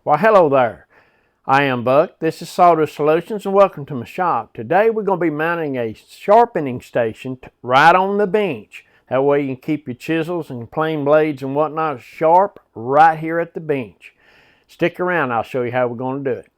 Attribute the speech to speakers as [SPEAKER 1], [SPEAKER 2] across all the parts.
[SPEAKER 1] Well, hello there. I am Buck. This is Sawdust Solutions and welcome to my shop. Today we're going to be mounting a sharpening station right on the bench. That way you can keep your chisels and plane blades and whatnot sharp right here at the bench. Stick around, I'll show you how we're going to do it.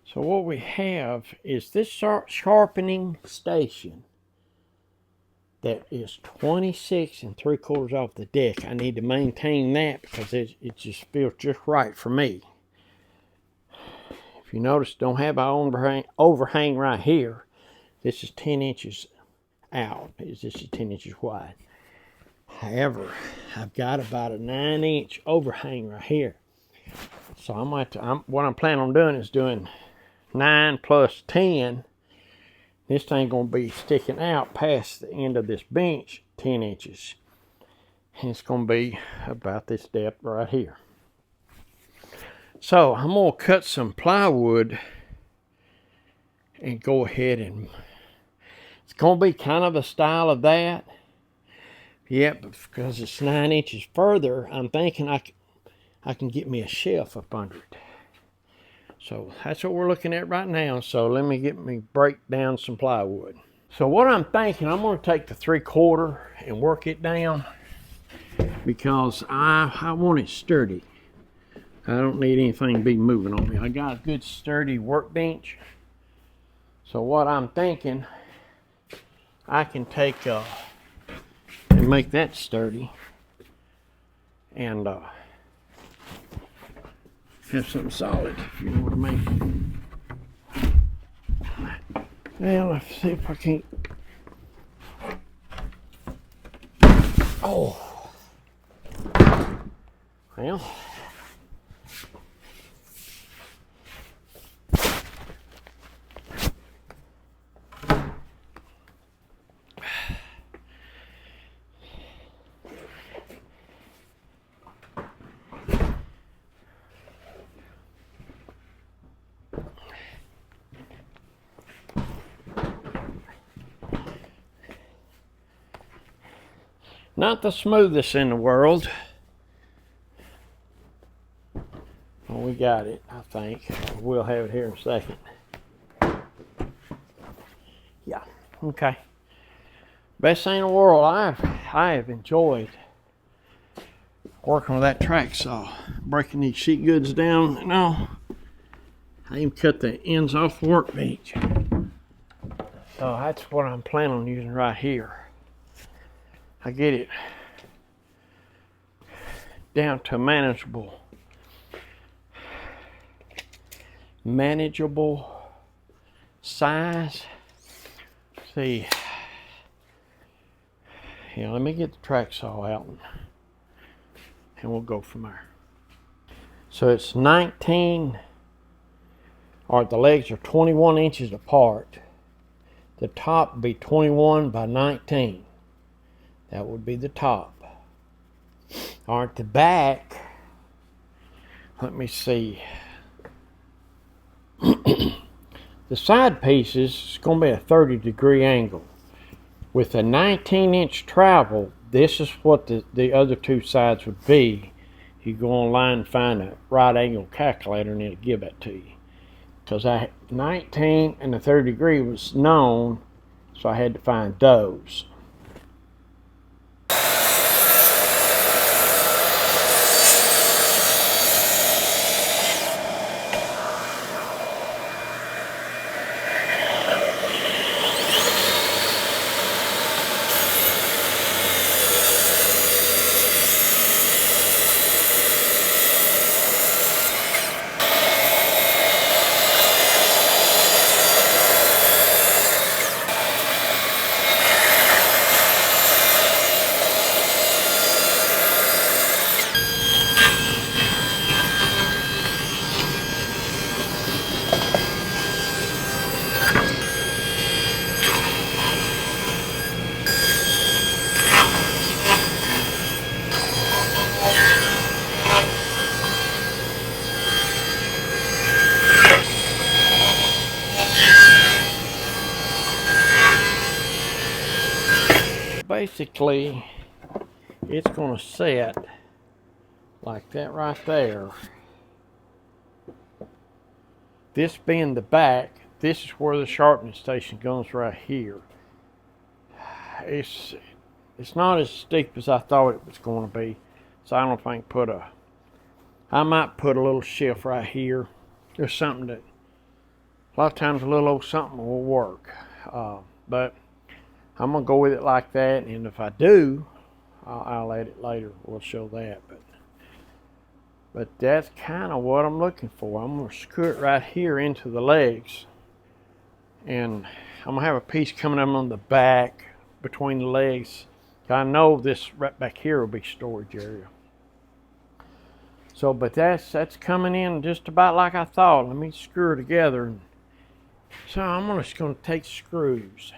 [SPEAKER 1] So what we have is this sharpening station that is 26 3/4 off the deck. I need to maintain that because it just feels just right for me. If you notice, don't have an overhang right here. This is 10 inches out. This is 10 inches wide. However, I've got about a 9-inch overhang right here. So what I'm planning on doing is doing 9 plus 10. This thing gonna be sticking out past the end of this bench 10 inches. And it's gonna be about this depth right here. So I'm gonna cut some plywood and go ahead and it's gonna be kind of a style of that. Yep, because it's 9 inches further, I'm thinking I can get me a shelf up under it. So that's what we're looking at right now. So let me break down some plywood. So what I'm thinking, I'm going to take the 3/4 and work it down because I want it sturdy. I don't need anything to be moving on me. I got a good sturdy workbench. So what I'm thinking, I can take and make that sturdy and have something solid, if you know what I mean. Well, let's see if I can't. Oh. Well. Not the smoothest in the world. Well, we got it, I think. We'll have it here in a second. Yeah, okay. Best thing in the world. I have enjoyed working with that track saw. Breaking these sheet goods down and all. I even cut the ends off the workbench. So that's what I'm planning on using right here. I get it down to manageable size. See, yeah, let me get the track saw out and we'll go from there. So it's 19, or the legs are 21 inches apart. The top would be 21 by 19. That would be the top. All right, the back, let me see. The side pieces is going to be a 30-degree angle. With a 19-inch travel, this is what the other two sides would be. You go online and find a right angle calculator and it'll give that to you. Because 19 and the 30-degree was known, so I had to find those. basically it's going to set like that right there. This being the back, this is where the sharpening station goes right here. It's not as steep as I thought it was going to be, so I don't think I might put a little shift right here. There's something that a lot of times a little old something will work, but I'm gonna go with it like that, and if I do, I'll add it later. We'll show that, but that's kind of what I'm looking for. I'm gonna screw it right here into the legs, and I'm gonna have a piece coming up on the back between the legs. I know this right back here will be storage area. So, but that's coming in just about like I thought. Let me screw it together. So I'm just going to take screws,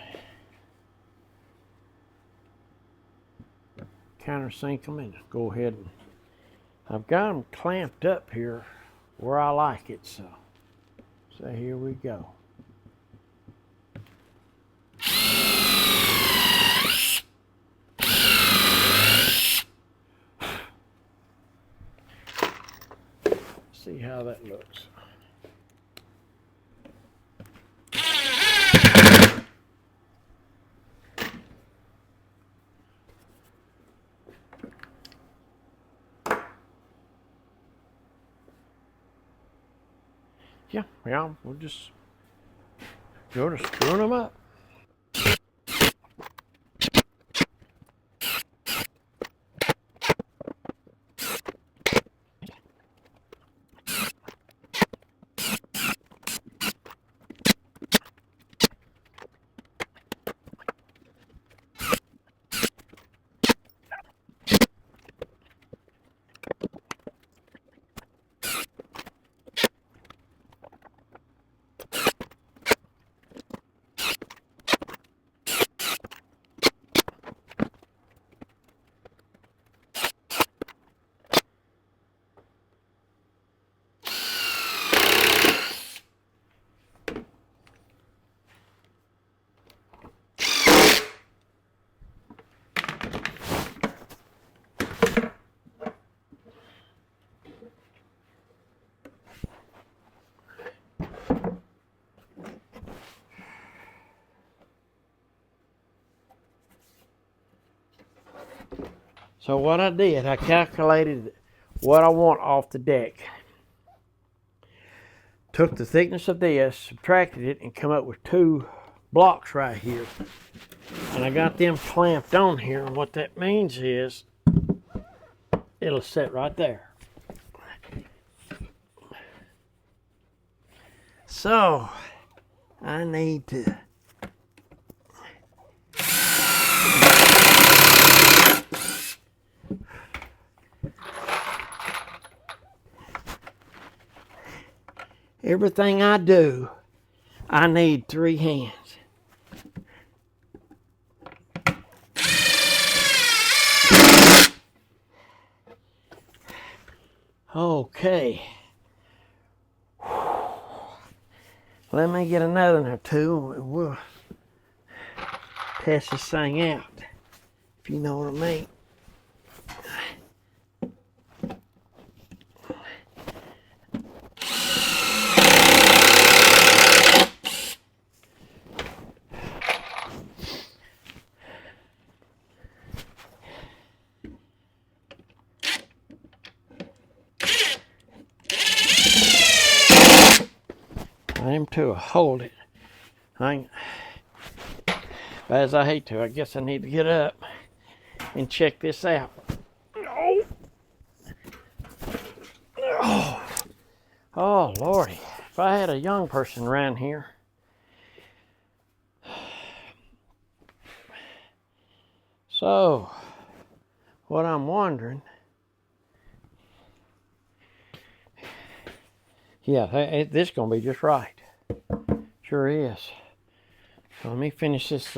[SPEAKER 1] countersink them, and go ahead and I've got them clamped up here where I like it. So here we go. See how that looks. Yeah, we'll just go to screwing them up. So what I did, I calculated what I want off the deck. Took the thickness of this, subtracted it, and come up with 2 blocks right here. And I got them clamped on here, and what that means is it'll sit right there. So I need to everything I do, I need 3 hands. Okay. Let me get another one or two and we'll test this thing out, if you know what I mean. I am to hold it. Bad as I hate to, I guess I need to get up and check this out. Oh Lordy, if I had a young person around here. So, what I'm wondering, yeah, this is going to be just right. Sure is. So let me finish this,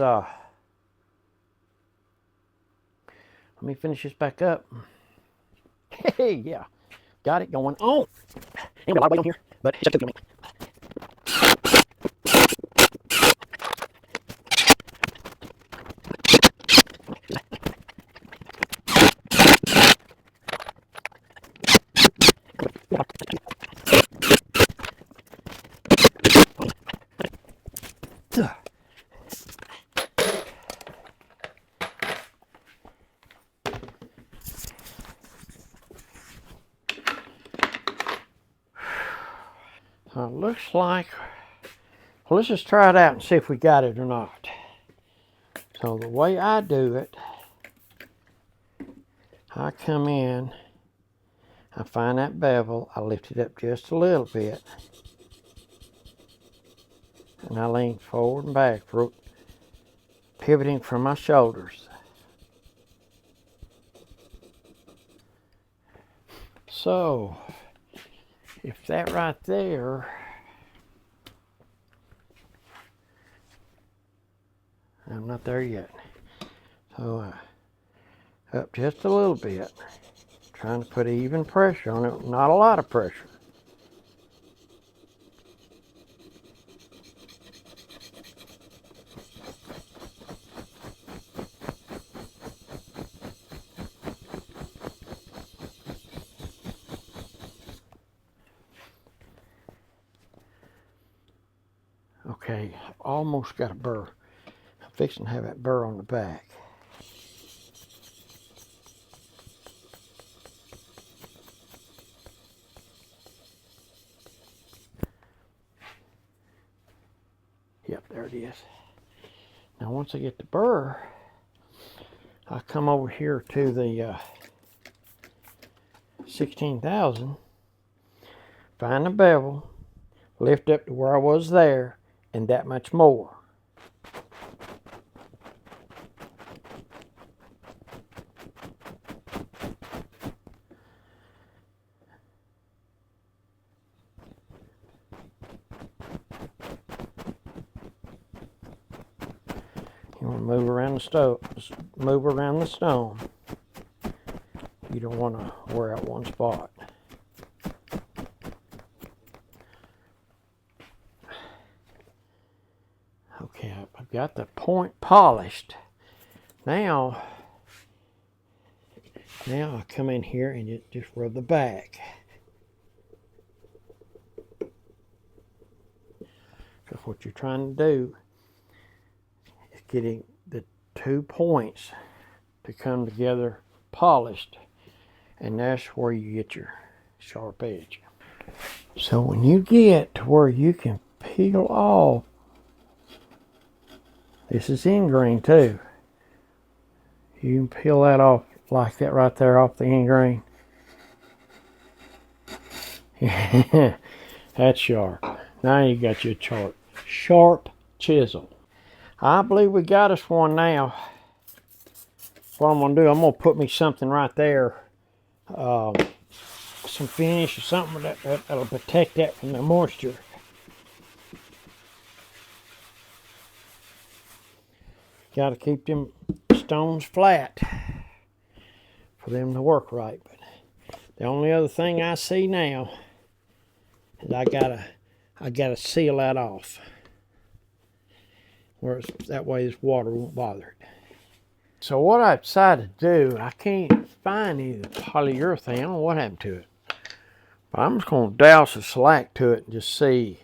[SPEAKER 1] back up. Hey, yeah, got it going on. Ain't got a lot of weight on here, but it's up to me. looks like, well, let's just try it out and see if we got it or not. So the way I do it, I come in, I find that bevel, I lift it up just a little bit, and I lean forward and back, pivoting from my shoulders. So, if that right there, I'm not there yet. So up just a little bit, trying to put even pressure on it, not a lot of pressure. Okay, almost got a burr. I'm fixing to have that burr on the back. Yep, there it is. Now once I get the burr, I come over here to the 16,000, find the bevel, lift up to where I was there, and that much more. You want to move around the stove, move around the stone. You don't want to wear out one spot. Okay, I've got the point polished. Now I come in here and just rub the back. Because what you're trying to do is getting the 2 points to come together polished. And that's where you get your sharp edge. So when you get to where you can peel off, this is end grain too. You can peel that off like that right there off the end grain. That's sharp. Now you got your sharp chisel. I believe we got us one now. What I'm going to do, I'm going to put me something right there. Some finish or something that'll protect that from the moisture. Got to keep them stones flat for them to work right. But the only other thing I see now is I gotta seal that off, where that way this water won't bother it. So what I decided to do, I can't find any of the polyurethane. I don't know what happened to it. But I'm just going to douse the shellac to it and just see.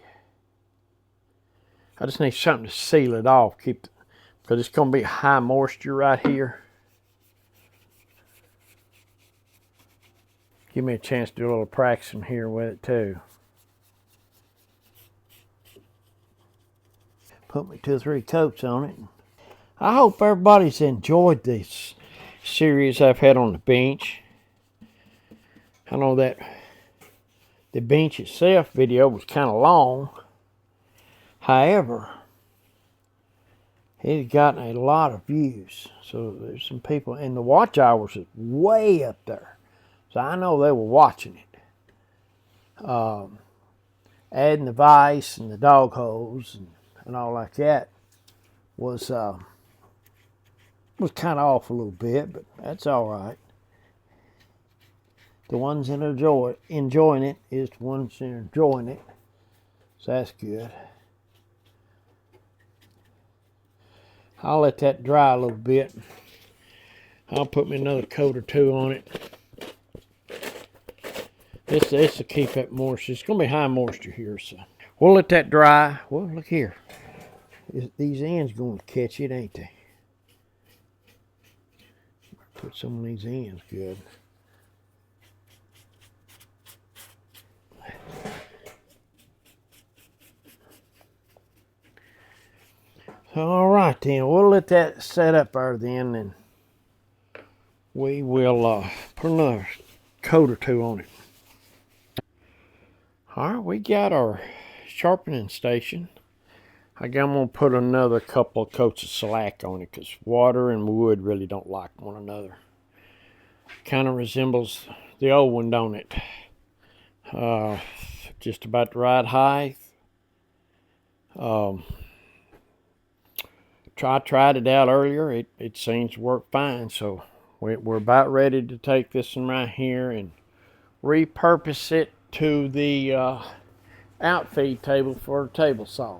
[SPEAKER 1] I just need something to seal it off, because it's going to be high moisture right here. Give me a chance to do a little practicing here with it too. Put me 2 or 3 coats on it. I hope everybody's enjoyed this series I've had on the bench. I know that the bench itself video was kind of long. However, it had gotten a lot of views. So there's some people, and the watch hours is way up there. So I know they were watching it. Adding the vise and the dog hose and all like that was kind of off a little bit, but that's all right. The ones that are enjoying it is the ones that are enjoying it. So that's good. I'll let that dry a little bit. I'll put me another coat or 2 on it. This will keep that moisture. It's going to be high moisture here, so we'll let that dry. Well, look here. These ends going to catch it, ain't they? Put some of these ends good. All right, then. We'll let that set up there then, and we will put another coat or two on it. All right, we got our sharpening station. I'm going to put another couple of coats of shellac on it because water and wood really don't like one another. Kind of resembles the old one, don't it? Just about the right height. Tried it out earlier. It seems to work fine. So we're about ready to take this one right here and repurpose it to the outfeed table for a table saw.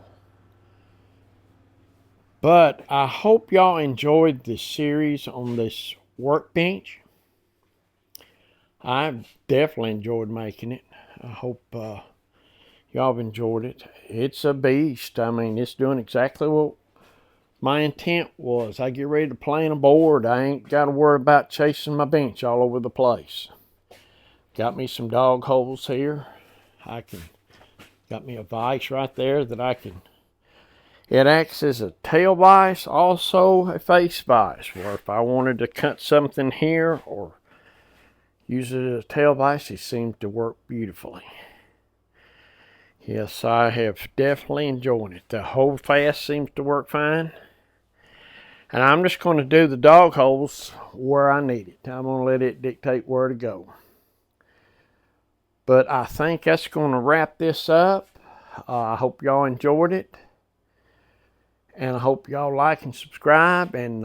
[SPEAKER 1] But I hope y'all enjoyed this series on this workbench. I've definitely enjoyed making it. I hope y'all have enjoyed it. It's a beast. I mean, it's doing exactly what my intent was. I get ready to plane a board, I ain't got to worry about chasing my bench all over the place. Got me some dog holes here. Got me a vise right there that I can. It acts as a tail vise, also a face vise, where if I wanted to cut something here or use it as a tail vise, it seems to work beautifully. Yes, I have definitely enjoyed it. The hold fast seems to work fine. And I'm just going to do the dog holes where I need it. I'm going to let it dictate where to go. But I think that's going to wrap this up. I hope y'all enjoyed it. And I hope y'all like and subscribe. And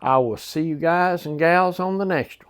[SPEAKER 1] I will see you guys and gals on the next one.